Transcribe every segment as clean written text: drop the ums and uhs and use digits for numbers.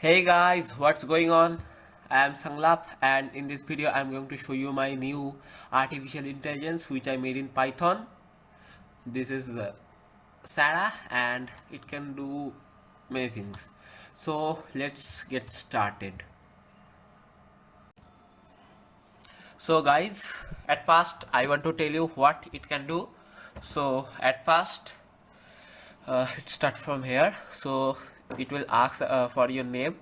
Hey guys, what's going on? I am Sanglap and in this video I am going to show you my new artificial intelligence which I made in Python. This is SARA and it can do many things. So let's get started. So guys, at first I want to tell you what it can do. So at first it start from here. So it will ask for your name,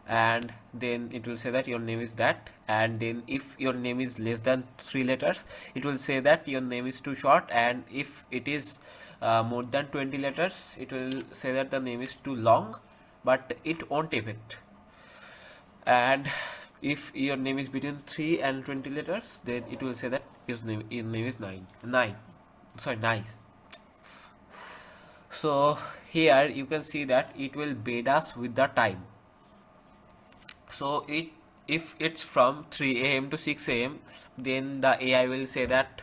and then it will say that your name is that, and then if your name is less than 3 letters it will say that your name is too short, and if it is more than 20 letters it will say that the name is too long, but it won't affect. And if your name is between 3 and 20 letters then it will say that your name is nine sorry nice. So here you can see that it will bait us with the time. So if it's from 3 a.m. to 6 a.m. then the AI will say that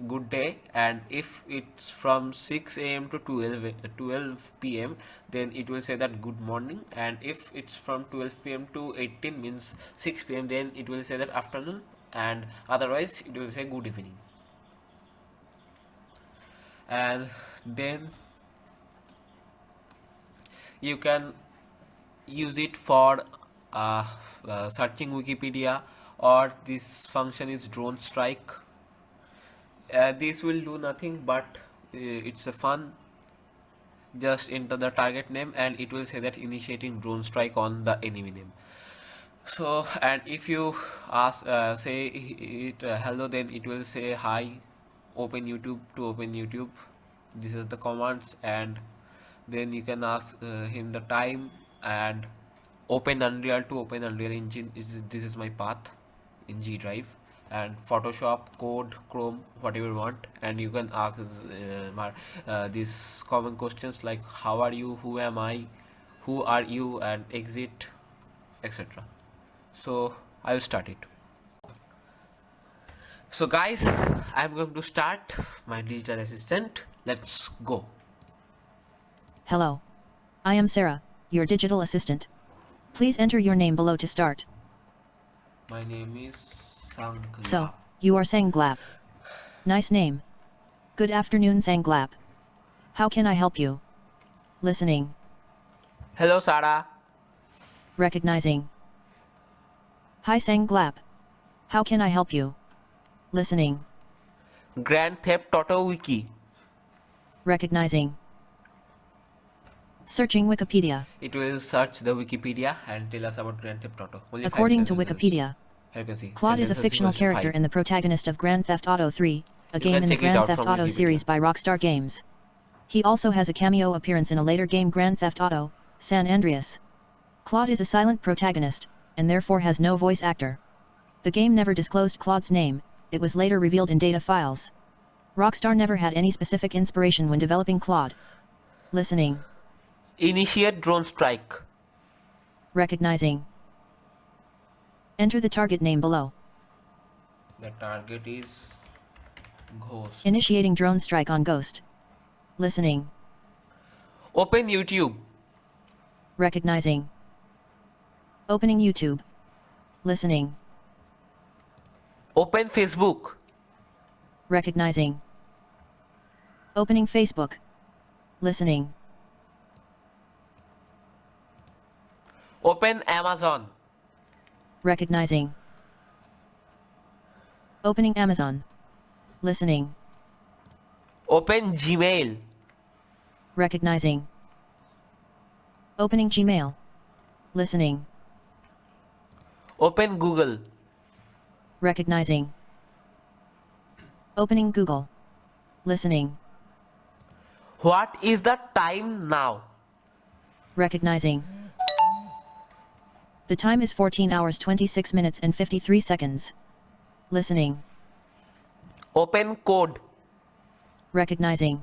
good day, and if it's from 6 a.m. to 12 p.m. then it will say that good morning, and if it's from 12 p.m. to 18 means 6 p.m. then it will say that afternoon, and otherwise it will say good evening. And then you can use it for searching Wikipedia, or this function is drone strike. This will do nothing, but it's a fun. Just enter the target name and it will say that initiating drone strike on the enemy name. So, and if you ask say it hello, then it will say hi, open YouTube. To open YouTube, this is the commands, and then you can ask him the time, and open Unreal. To open Unreal Engine, this is my path in G Drive, and Photoshop, Code, Chrome, whatever you want. And you can ask these common questions like how are you, who am I, who are you, and exit, etc. So I will start it. So guys, I'm going to start my digital assistant. Let's go. Hello. I am Sarah, your digital assistant. Please enter your name below to start. My name is Sanglap. So, you are Sanglap. Nice name. Good afternoon, Sanglap. How can I help you? Listening. Hello SARA. Recognizing. Hi Sanglap. How can I help you? Listening. Grand Theft Auto Wiki. Recognizing. Searching Wikipedia. It will search the Wikipedia and tell us about Grand Theft Auto. Only According 5 to sentences. Wikipedia, Here you can see Claude is a sentences fictional equals to character 5. and the protagonist of Grand Theft Auto 3, a You game can in the check it Grand out Theft from Auto Wikipedia. series by Rockstar Games. He also has a cameo appearance in a later game Grand Theft Auto, San Andreas. Claude is a silent protagonist, and therefore has no voice actor. The game never disclosed Claude's name, it was later revealed in data files. Rockstar never had any specific inspiration when developing Claude. Listening. Initiate drone strike. Recognizing. Enter the target name below. The target is Ghost. Initiating drone strike on Ghost. Listening. Open YouTube. Recognizing. Opening YouTube. Listening. Open Facebook. Recognizing. Opening Facebook. Listening. Open Amazon. Recognizing. Opening Amazon. Listening. Open Gmail. Recognizing. Opening Gmail. Listening. Open Google. Recognizing. Opening Google. Listening. What is the time now? Recognizing. The time is 14 hours 26 minutes and 53 seconds. Listening. Open code. Recognizing.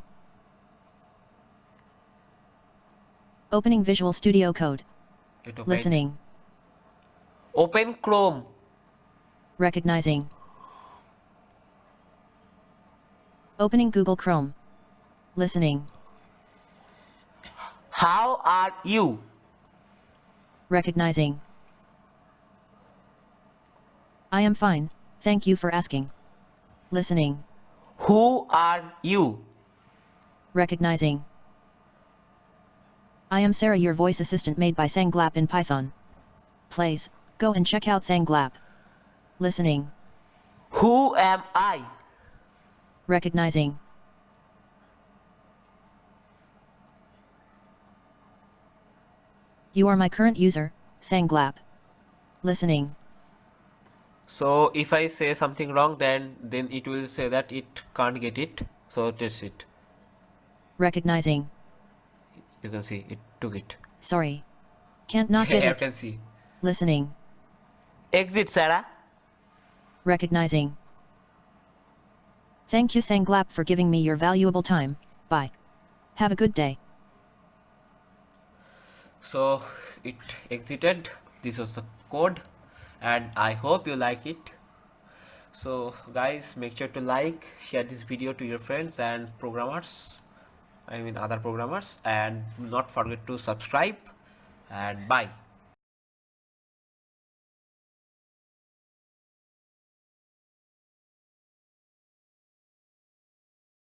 Opening Visual Studio Code. It opened. Listening. Open Chrome. Recognizing. Opening Google Chrome. Listening. How are you? Recognizing. I am fine, thank you for asking. Listening. Who are you? Recognizing. I am Sarah, your voice assistant made by Sanglap in Python. Please, go and check out Sanglap. Listening. Who am I? Recognizing. You are my current user, Sanglap. Listening. So if I say something wrong, then it will say that it can't get it. So test it. Recognizing. You can see it took it. Sorry. Can't not get You it. can see. Listening. Exit, Sarah. Recognizing. Thank you, Sanglap, for giving me your valuable time. Bye. Have a good day. So it exited. This was the code, and I hope you like it. So guys, make sure to like, share this video to your friends and programmers, I mean other programmers, and do not forget to subscribe, and bye.